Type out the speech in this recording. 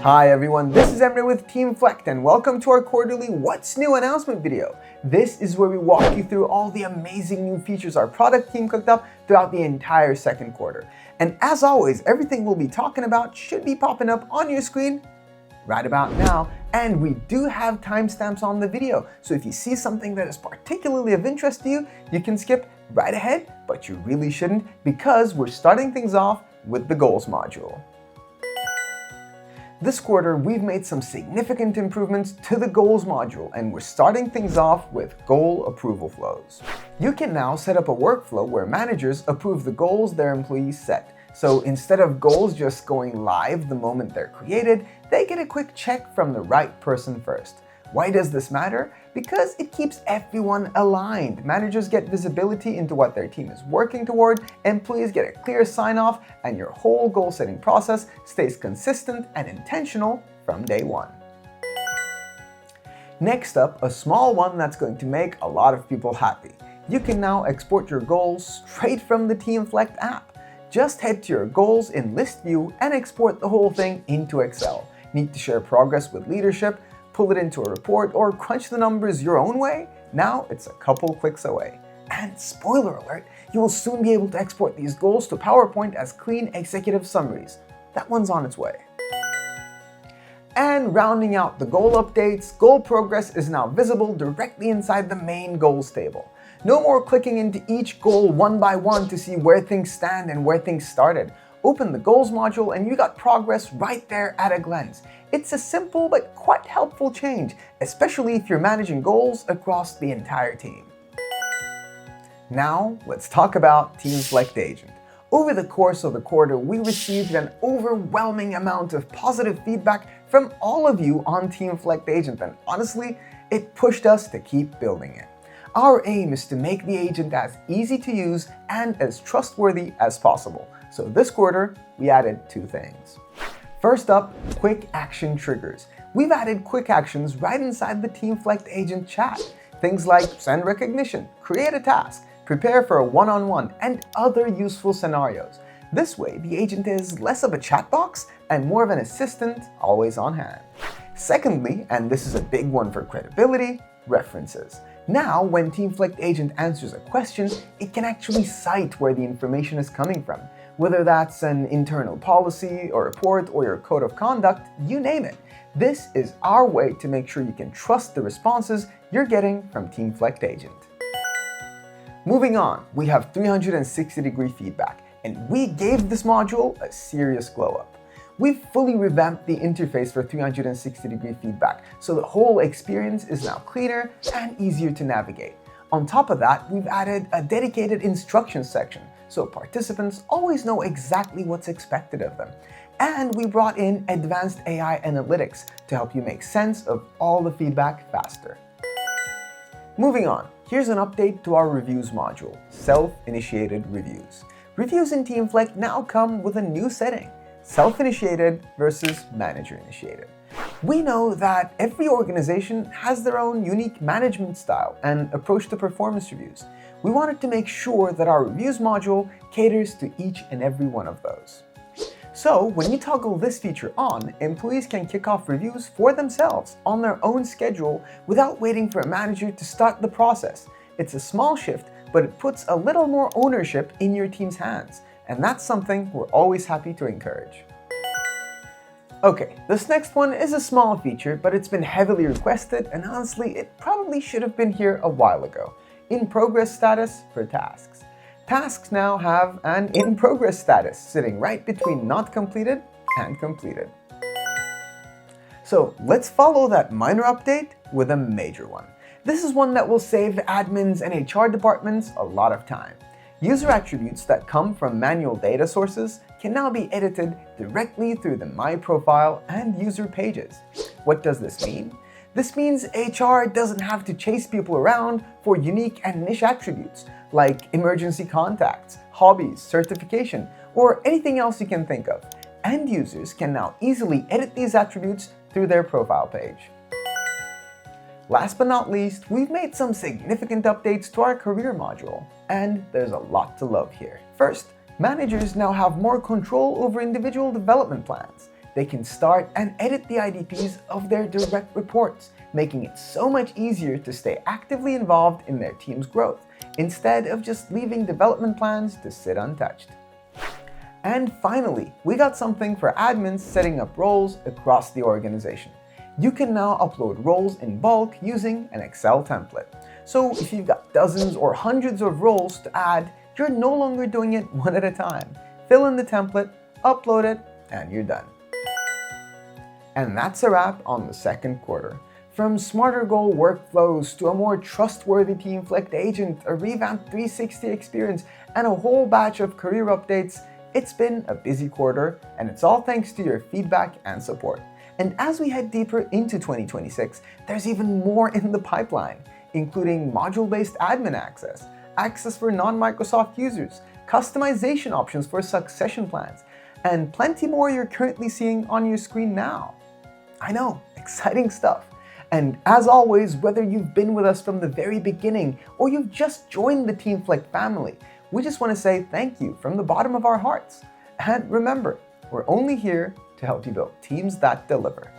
Hi everyone, this is Emre with Teamflect and welcome to our quarterly What's New announcement video. This is where we walk you through all the amazing new features our product team cooked up throughout the entire second quarter. And as always, everything we'll be talking about should be popping up on your screen right about now. And we do have timestamps on the video, so if you see something that is particularly of interest to you, you can skip right ahead, but you really shouldn't because we're starting things off with the goals module. This quarter, we've made some significant improvements to the goals module, and we're starting things off with goal approval flows. You can now set up a workflow where managers approve the goals their employees set. So instead of goals just going live the moment they're created, they get a quick check from the right person first. Why does this matter? Because it keeps everyone aligned. Managers get visibility into what their team is working toward, employees get a clear sign-off, and your whole goal-setting process stays consistent and intentional from day one. Next up, a small one that's going to make a lot of people happy. You can now export your goals straight from the Teamflect app. Just head to your goals in list view and export the whole thing into Excel. Need to share progress with leadership, pull it into a report, or crunch the numbers your own way? Now it's a couple clicks away. And spoiler alert, you will soon be able to export these goals to PowerPoint as clean executive summaries. That one's on its way. And rounding out the goal updates, goal progress is now visible directly inside the main goals table. No more clicking into each goal one by one to see where things stand and where things started. Open the goals module and you got progress right there at a glance. It's a simple but quite helpful change, especially if you're managing goals across the entire team. Now, let's talk about Teamflect Agent. Over the course of the quarter, we received an overwhelming amount of positive feedback from all of you on Teamflect Agent, and honestly, it pushed us to keep building it. Our aim is to make the agent as easy to use and as trustworthy as possible. So this quarter, we added two things. First up, quick action triggers. We've added quick actions right inside the Teamflect Agent chat. Things like send recognition, create a task, prepare for a one-on-one, and other useful scenarios. This way, the agent is less of a chat box and more of an assistant always on hand. Secondly, and this is a big one for credibility, references. Now, when Teamflect Agent answers a question, it can actually cite where the information is coming from. Whether that's an internal policy or report or your code of conduct, you name it. This is our way to make sure you can trust the responses you're getting from Teamflect Agent. Moving on, we have 360-degree feedback, and we gave this module a serious glow-up. We've fully revamped the interface for 360-degree feedback, so the whole experience is now cleaner and easier to navigate. On top of that, we've added a dedicated instructions section, so participants always know exactly what's expected of them. And we brought in advanced AI analytics to help you make sense of all the feedback faster. Moving on, here's an update to our reviews module, self-initiated reviews. Reviews in Teamflect now come with a new setting, self-initiated versus manager-initiated. We know that every organization has their own unique management style and approach to performance reviews. We wanted to make sure that our reviews module caters to each and every one of those. So when you toggle this feature on, employees can kick off reviews for themselves on their own schedule without waiting for a manager to start the process. It's a small shift, but it puts a little more ownership in your team's hands, and that's something we're always happy to encourage. Okay, this next one is a small feature, but it's been heavily requested, and honestly, it probably should have been here a while ago. In progress status for tasks. Tasks now have an in progress status sitting right between not completed and completed. So let's follow that minor update with a major one. This is one that will save admins and HR departments a lot of time. User attributes that come from manual data sources can now be edited directly through the My Profile and user pages. What does this mean? This means HR doesn't have to chase people around for unique and niche attributes like emergency contacts, hobbies, certification, or anything else you can think of. End users can now easily edit these attributes through their profile page. Last but not least, we've made some significant updates to our career module, and there's a lot to love here. First, managers now have more control over individual development plans. they can start and edit the IDPs of their direct reports, making it so much easier to stay actively involved in their team's growth, instead of just leaving development plans to sit untouched. And finally, we got something for admins setting up roles across the organization. You can now upload roles in bulk using an Excel template. So if you've got dozens or hundreds of roles to add, you're no longer doing it one at a time. Fill in the template, upload it, and you're done. And that's a wrap on the second quarter. From smarter goal workflows to a more trustworthy Teamflect agent, a revamped 360 experience, and a whole batch of career updates, it's been a busy quarter, and it's all thanks to your feedback and support. And as we head deeper into 2026, there's even more in the pipeline, including module-based admin access, access for non-Microsoft users, customization options for succession plans, and plenty more you're currently seeing on your screen now. I know, exciting stuff. And as always, whether you've been with us from the very beginning or you've just joined the Teamflect family, we just want to say thank you from the bottom of our hearts. And remember, we're only here to help you build teams that deliver.